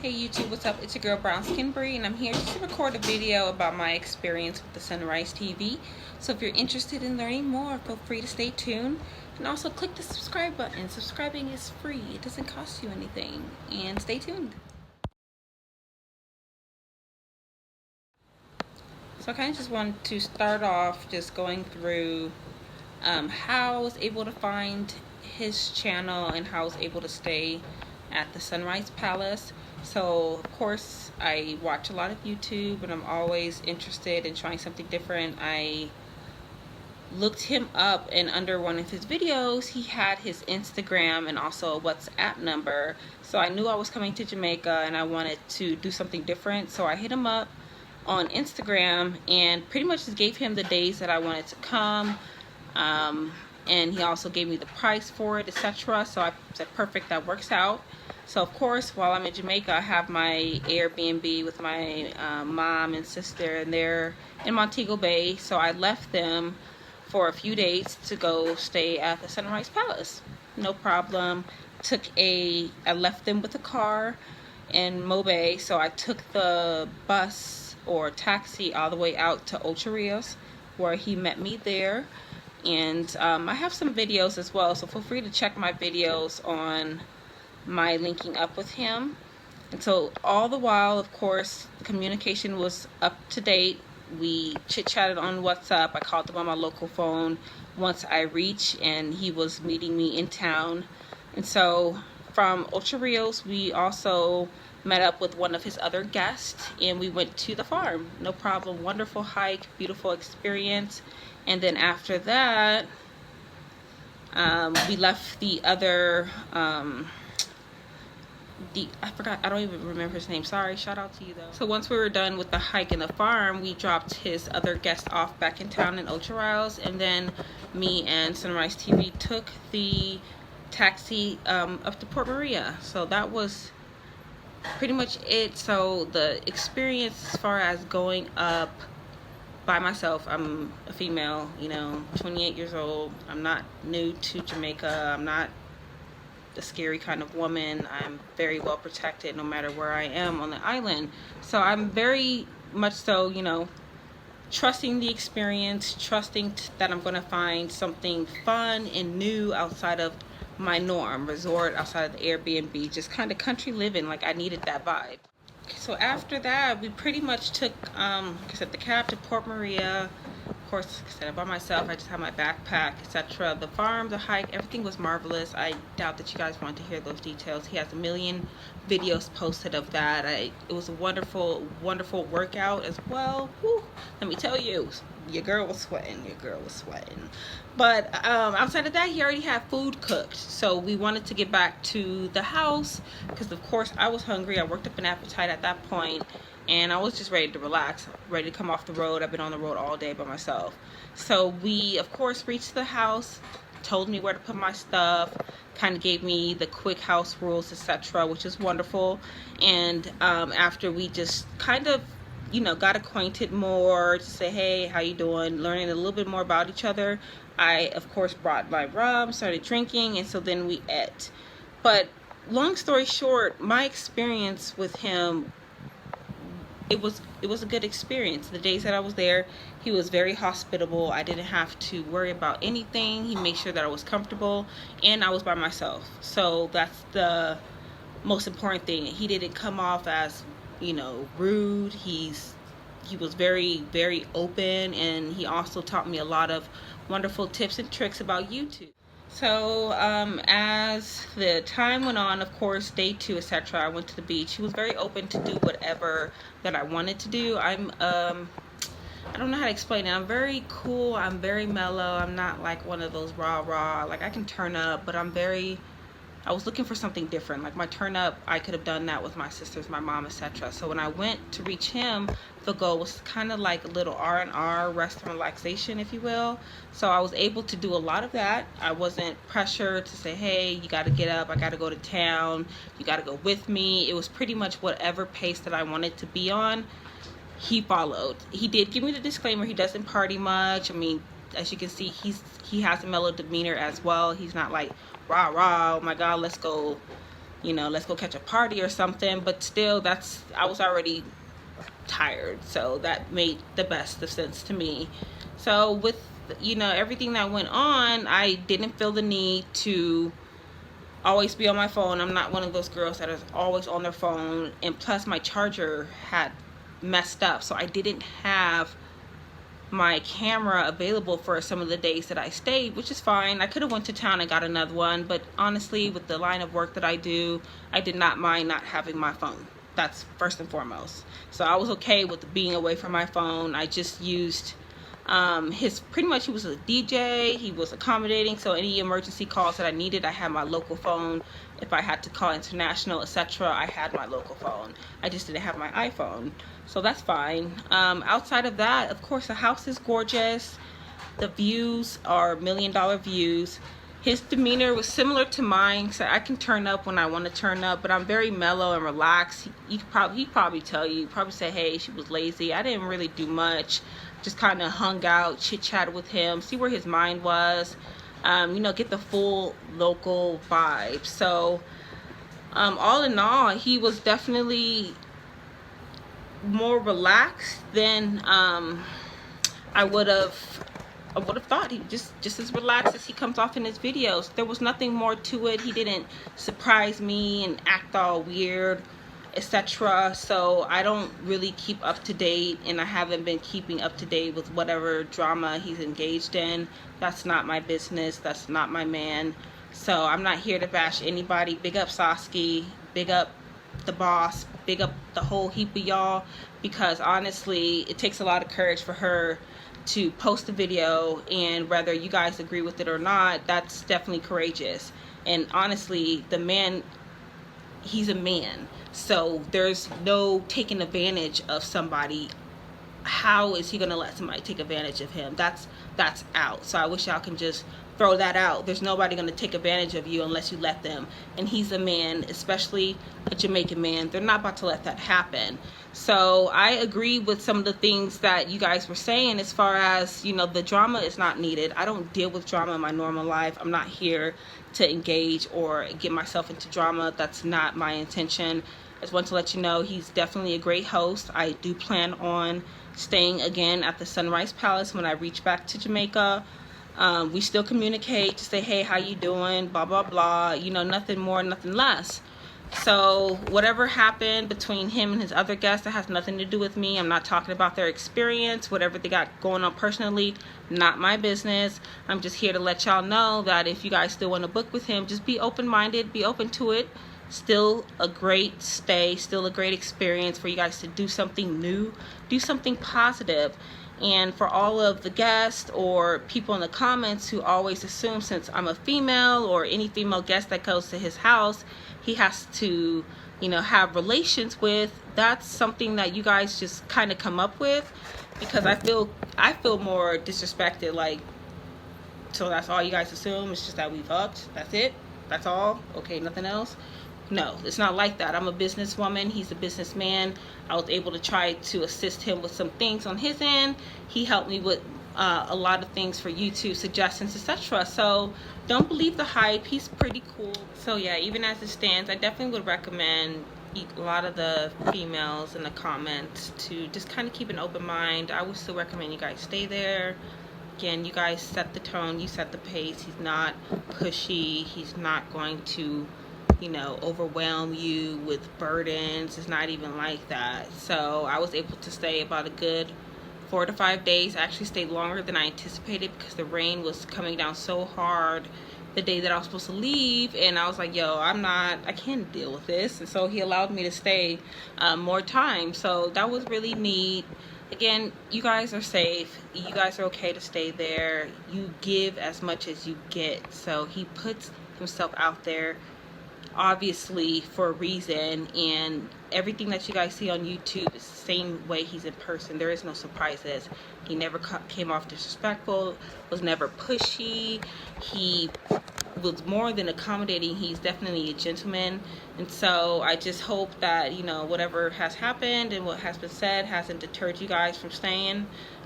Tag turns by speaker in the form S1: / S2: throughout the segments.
S1: Hey YouTube, what's up? It's your girl Brown Skin Bree, and I'm here just to record a video about my experience with the Sunrise TV. So if you're interested in learning more, feel free to stay tuned. And also click the subscribe button. Subscribing is free. It doesn't cost you anything. And stay tuned. So I kind of just want to start off just going through how I was able to find his channel and how I was able to stay at the Sunrise Palace. So of course I watch a lot of YouTube and I'm always interested in trying something different. I looked him up, and under one of his videos he had his Instagram and also a WhatsApp number. So I knew I was coming to Jamaica and I wanted to do something different, so I hit him up on Instagram and pretty much just gave him the days that I wanted to come. And he also gave me the price for it, etc. So I said, perfect, that works out. So of course, while I'm in Jamaica, I have my Airbnb with my mom and sister, and they're in Montego Bay. So I left them for a few days to go stay at the Sunrise Palace. No problem. I left them with a car in Mobay, so I took the bus or taxi all the way out to Ocho Rios, where he met me there. And I have some videos as well, so feel free to check my videos on my linking up with him. And so all the while, of course, the communication was up to date. We chit-chatted on WhatsApp. I called him on my local phone once I reached, and he was meeting me in town. And so from Ocho Rios, we also met up with one of his other guests, and we went to the farm. No problem. Wonderful hike, beautiful experience. And then after that, we left the other, I don't even remember his name. Sorry, shout out to you though. So once we were done with the hike and the farm, we dropped his other guest off back in town in Ocho Rios, and then me and Sunrise TV took the taxi up to Port Maria. So that was pretty much it. So the experience as far as going up by myself, I'm a female, 28 years old. I'm not new to Jamaica. I'm not a scary kind of woman. I'm very well protected no matter where I am on the island. So I'm very much so, trusting the experience, trusting that I'm going to find something fun and new outside of my norm, resort outside of the Airbnb, just kind of country living. Like, I needed that vibe. So after that, we pretty much took, like I said, the cab to Port Maria. Of course, like I said, by myself. I just had my backpack, etc. The farm, the hike, everything was marvelous. I doubt that you guys want to hear those details. He has a million videos posted of that. It was a wonderful, wonderful workout as well. Whew, let me tell you, your girl was sweating. But outside of that, he already had food cooked. So we wanted to get back to the house because, of course, I was hungry. I worked up an appetite at that point, and I was just ready to relax, ready to come off the road. I've been on the road all day by myself. So we, of course, reached the house, told me where to put my stuff, kind of gave me the quick house rules, etc., which is wonderful. And after we just kind of got acquainted more, to say, hey, how you doing, learning a little bit more about each other, I, of course, brought my rum, started drinking, and so then we ate. But long story short, my experience with him, it was a good experience. The days that I was there, he was very hospitable. I didn't have to worry about anything. He made sure that I was comfortable, and I was by myself. So that's the most important thing. He didn't come off as rude. He was very, very open, and he also taught me a lot of wonderful tips and tricks about YouTube. So as the time went on, of course, day 2, etc., I went to the beach. He was very open to do whatever that I wanted to do. I don't know how to explain it. I'm very cool. I'm very mellow. I'm not like one of those rah. Like, I can turn up, but I was looking for something different. Like, my turn up, I could have done that with my sisters, my mom, etc. So when I went to reach him, the goal was kind of like a little R&R, rest and relaxation, if you will. So I was able to do a lot of that. I wasn't pressured to say, hey, you got to get up, I got to go to town, you got to go with me. It was pretty much whatever pace that I wanted to be on, he followed. He did give me the disclaimer, he doesn't party much. I mean, as you can see, he has a mellow demeanor as well. He's not like rah, oh my god, let's go you know, let's go catch a party or something. But still, I was already tired, so that made the best of sense to me. So with, you know, everything that went on, I didn't feel the need to always be on my phone. I'm not one of those girls that is always on their phone, and plus my charger had messed up, so I didn't have my camera available for some of the days that I stayed, which is fine. I could have went to town and got another one, but honestly, with the line of work that I do, I did not mind not having my phone. That's first and foremost. So I was okay with being away from my phone. I just used pretty much, he was a DJ, he was accommodating, so any emergency calls that I needed, I had my local phone. If I had to call international, etc., I had my local phone. I just didn't have my iPhone, so that's fine. Outside of that, of course, the house is gorgeous. The views are $1,000,000 views. His demeanor was similar to mine, so I can turn up when I want to turn up, but I'm very mellow and relaxed. He'd probably tell you, probably say, hey, she was lazy. I didn't really do much, just kind of hung out, chit-chatted with him, see where his mind was, you know, get the full local vibe. So all in all, he was definitely more relaxed than I would have thought. He just as relaxed as he comes off in his videos. There was nothing more to it. He didn't surprise me and act all weird, etc. So I don't really keep up to date, and I haven't been keeping up to date with whatever drama he's engaged in. That's not my business. That's not my man. So I'm not here to bash anybody. Big up Saskia, big up the boss, big up the whole heap of y'all, because honestly, it takes a lot of courage for her to post a video, and whether you guys agree with it or not, that's definitely courageous. And honestly, the man, he's a man, so there's no taking advantage of somebody. How is he gonna let somebody take advantage of him? That's out. So I wish y'all can just throw that out. There's nobody gonna take advantage of you unless you let them. And he's a man, especially a Jamaican man. They're not about to let that happen. So I agree with some of the things that you guys were saying as far as, you know, the drama is not needed. I don't deal with drama in my normal life. I'm not here to engage or get myself into drama. That's not my intention. I just want to let you know he's definitely a great host. I do plan on staying again at the Sunrise Palace when I reach back to Jamaica. We still communicate to say, hey, how you doing, blah blah blah, you know, nothing more, nothing less. So whatever happened between him and his other guests, that has nothing to do with me. I'm not talking about their experience, whatever they got going on personally, not my business. I'm just here to let y'all know that if you guys still want to book with him, just be open-minded, be open to it. Still a great stay, still a great experience for you guys to do something new, do something positive. And for all of the guests or people in the comments who always assume since I'm a female or any female guest that goes to his house, he has to, you know, have relations with, that's something that you guys just kind of come up with, because I feel more disrespected. Like, so that's all you guys assume? It's just that we fucked? That's it? That's all? Okay, nothing else? No, it's not like that. I'm a businesswoman. He's a businessman. I was able to try to assist him with some things on his end. He helped me with a lot of things for YouTube suggestions, etc. So don't believe the hype. He's pretty cool. So yeah, even as it stands, I definitely would recommend a lot of the females in the comments to just kind of keep an open mind. I would still recommend you guys stay there. Again, you guys set the tone, you set the pace. He's not pushy. He's not going to, you know, overwhelm you with burdens. It's not even like that. So I was able to stay about a good 4 to 5 days. I actually stayed longer than I anticipated because the rain was coming down so hard the day that I was supposed to leave, and I was like, yo, I can't deal with this. And so he allowed me to stay more time. So that was really neat. Again, you guys are safe. You guys are okay to stay there. You give as much as you get. So he puts himself out there, obviously, for a reason, and everything that you guys see on YouTube is the same way he's in person. There is no surprises. He never came off disrespectful, was never pushy. He was more than accommodating. He's definitely a gentleman. And so I just hope that, you know, whatever has happened and what has been said hasn't deterred you guys from staying.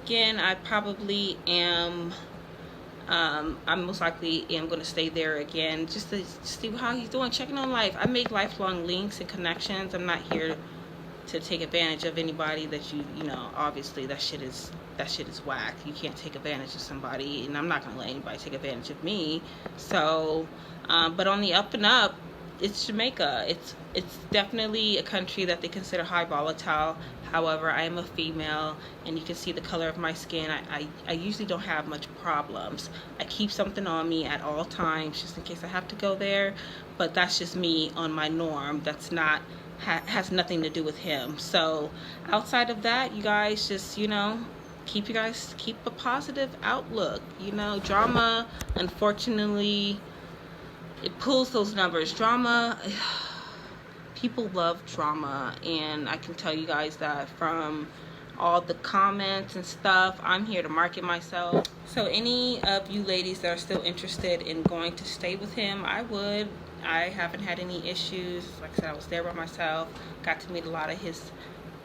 S1: Again, I probably am I most likely am going to stay there again just to see how he's doing, checking on life. I make lifelong links and connections. I'm not here to take advantage of anybody that you know, obviously that shit is whack. You can't take advantage of somebody, and I'm not going to let anybody take advantage of me. So but on the up and up, it's Jamaica. It's definitely a country that they consider high volatile. However, I am a female, and you can see the color of my skin. I usually don't have much problems. I keep something on me at all times just in case I have to go there, but that's just me on my norm. That's not has nothing to do with him. So outside of that, you guys just, you know, keep a positive outlook. You know, drama, unfortunately, it pulls those numbers. Drama, people love drama, and I can tell you guys that from all the comments and stuff. I'm here to market myself. So any of you ladies that are still interested in going to stay with him, I haven't had any issues. Like I said, I was there by myself, got to meet a lot of his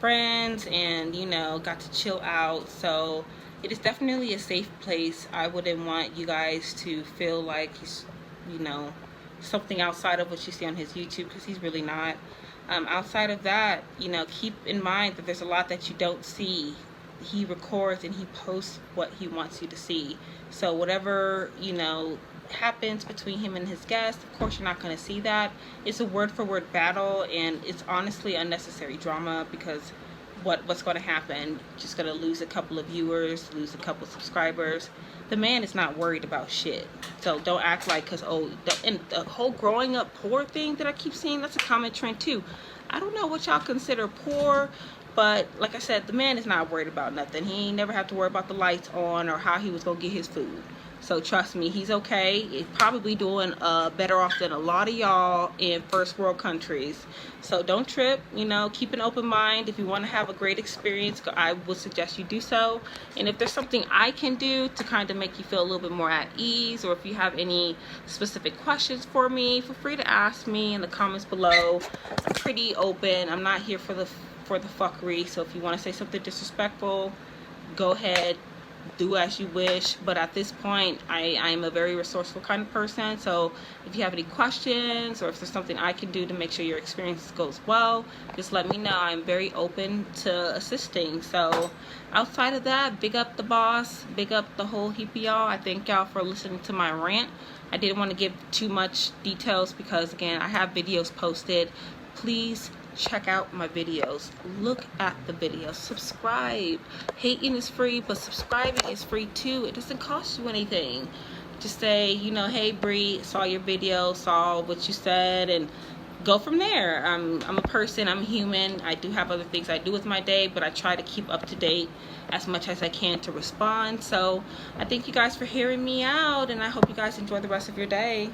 S1: friends, and, you know, got to chill out. So it is definitely a safe place. I wouldn't want you guys to feel like he's, you know, something outside of what you see on his YouTube, because he's really not. Outside of that, you know, keep in mind that there's a lot that you don't see. He records and he posts what he wants you to see. So whatever, you know, happens between him and his guests, of course you're not going to see that. It's a word for word battle, and it's honestly unnecessary drama, because what's going to happen? Just going to lose a couple of viewers, lose a couple of subscribers. The man is not worried about shit. So don't act like, because and the whole growing up poor thing that I keep seeing, that's a common trend too. I don't know what y'all consider poor, but like I said, the man is not worried about nothing. He ain't never have to worry about the lights on or how he was gonna get his food. So trust me, he's okay. He's probably doing better off than a lot of y'all in first world countries. So don't trip, you know, keep an open mind. If you want to have a great experience, I would suggest you do so. And if there's something I can do to kind of make you feel a little bit more at ease, or if you have any specific questions for me, feel free to ask me in the comments below. I'm pretty open. I'm not here for the fuckery. So if you want to say something disrespectful, go ahead, do as you wish. But at this point, I am a very resourceful kind of person. So if you have any questions, or if there's something I can do to make sure your experience goes well, just let me know. I'm very open to assisting. So outside of that, big up the boss, big up the whole heap of y'all. I thank y'all for listening to my rant. I didn't want to give too much details because, again, I have videos posted. Please check out my videos, look at the videos, subscribe. Hating is free, but subscribing is free too. It doesn't cost you anything. Just say, you know, hey Bree, saw your video, saw what you said, and go from there. I'm a person, I'm human. I do have other things I do with my day, but I try to keep up to date as much as I can to respond. So I thank you guys for hearing me out, and I hope you guys enjoy the rest of your day.